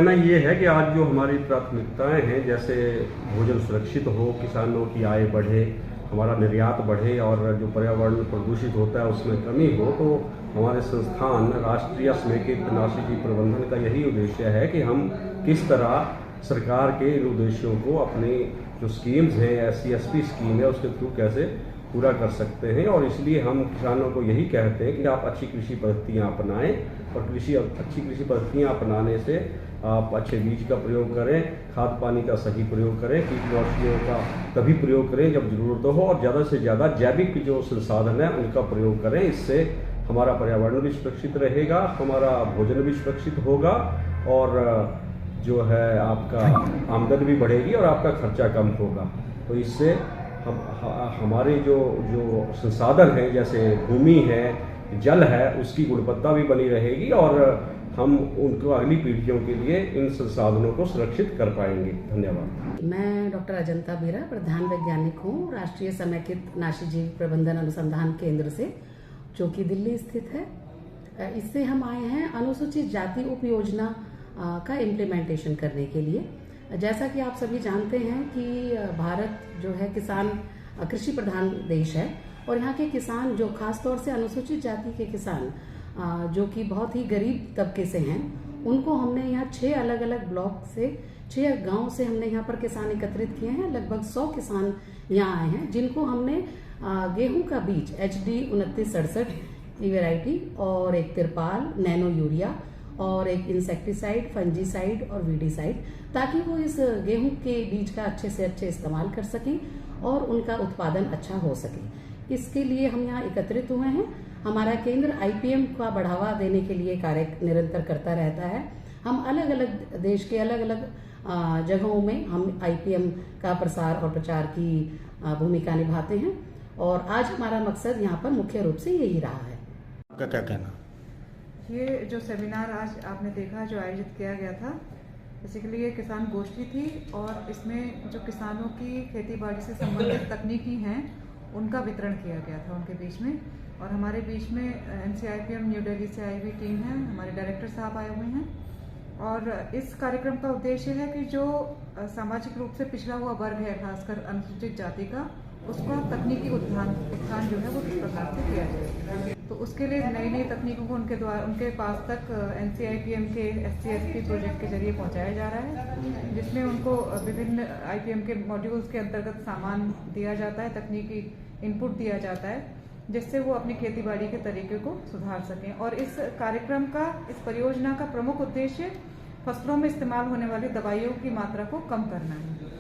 कहना ये है कि आज जो हमारी प्राथमिकताएं हैं, जैसे भोजन सुरक्षित हो, किसानों की आय बढ़े, हमारा निर्यात बढ़े और जो पर्यावरण प्रदूषित होता है उसमें कमी हो, तो हमारे संस्थान राष्ट्रीय समेकित नाशीजीव प्रबंधन का यही उद्देश्य है कि हम किस तरह सरकार के इन उद्देश्यों को अपने जो स्कीम्स हैं, SC/SP स्कीम है, उसके थ्रू कैसे पूरा कर सकते हैं। और इसलिए हम किसानों को यही कहते हैं कि आप अच्छी कृषि पद्धतियाँ अपनाएं, और अच्छी कृषि पद्धतियाँ अपनाने से आप अच्छे बीज का प्रयोग करें, खाद पानी का सही प्रयोग करें, कीटनाशकों का तभी प्रयोग करें जब ज़रूरत हो, और ज़्यादा से ज़्यादा जैविक जो संसाधन है उनका प्रयोग करें। इससे हमारा पर्यावरण भी सुरक्षित रहेगा, हमारा भोजन भी सुरक्षित होगा, और जो है आपका आमदन भी बढ़ेगी और आपका खर्चा कम होगा। तो इससे हमारे जो संसाधन हैं, जैसे भूमि है, जल है, उसकी गुणवत्ता भी बनी रहेगी, और हम उनको अगली पीढ़ियों के लिए इन संसाधनों को सुरक्षित कर पाएंगे। धन्यवाद। मैं डॉक्टर अजंता बेरा, प्रधान वैज्ञानिक हूँ राष्ट्रीय समेकित नाशीजीव प्रबंधन अनुसंधान केंद्र से, जो कि दिल्ली स्थित है। इससे हम आए हैं अनुसूचित जाति उप योजना का इम्प्लीमेंटेशन करने के लिए। जैसा कि आप सभी जानते हैं कि भारत जो है किसान कृषि प्रधान देश है, और यहाँ के किसान जो खास तौर से अनुसूचित जाति के किसान जो कि बहुत ही गरीब तबके से हैं, उनको हमने यहाँ 6 अलग अलग ब्लॉक से 6 गांव से हमने यहाँ पर किसान एकत्रित किए हैं। लगभग 100 किसान यहाँ आए हैं, जिनको हमने गेहूं का बीज HD 2967 की वेराइटी, और एक तिरपाल, नैनो यूरिया, और एक इंसेक्टिसाइड, फंजीसाइड और वीडीसाइड, ताकि वो इस गेहूं के बीज का अच्छे से अच्छे इस्तेमाल कर सकें और उनका उत्पादन अच्छा हो सके। इसके लिए हम यहाँ एकत्रित हुए हैं। हमारा केंद्र IPM का बढ़ावा देने के लिए कार्य निरंतर करता रहता है। हम अलग अलग देश के अलग अलग जगहों में हम IPM का प्रसार और प्रचार की भूमिका निभाते हैं, और आज हमारा मकसद यहाँ पर मुख्य रूप से यही रहा है। आपका क्या कहना? ये जो सेमिनार आज आपने देखा जो आयोजित किया गया था, बेसिकली ये किसान गोष्ठी थी, और इसमें जो किसानों की खेती बाड़ी से संबंधित तकनीकी हैं उनका वितरण किया गया था उनके बीच में। और हमारे बीच में NCIPM न्यू दिल्ली से आई हुई टीम है, हमारे डायरेक्टर साहब आए हुए हैं। और इस कार्यक्रम का उद्देश्य है कि जो सामाजिक रूप से पिछड़ा हुआ वर्ग है, खासकर अनुसूचित जाति का, उसका तकनीकी उत्थान जो है वो किस प्रकार से किया जाए। तो उसके लिए नई नई तकनीकों को उनके पास तक NCIPM के SC/SP प्रोजेक्ट के जरिए पहुंचाया जा रहा है, जिसमें उनको विभिन्न IPM के मॉड्यूल्स के अंतर्गत सामान दिया जाता है, तकनीकी इनपुट दिया जाता है, जिससे वो अपनी खेतीबाड़ी के तरीके को सुधार सकें। और इस कार्यक्रम का, इस परियोजना का प्रमुख उद्देश्य फसलों में इस्तेमाल होने वाली दवाइयों की मात्रा को कम करना है।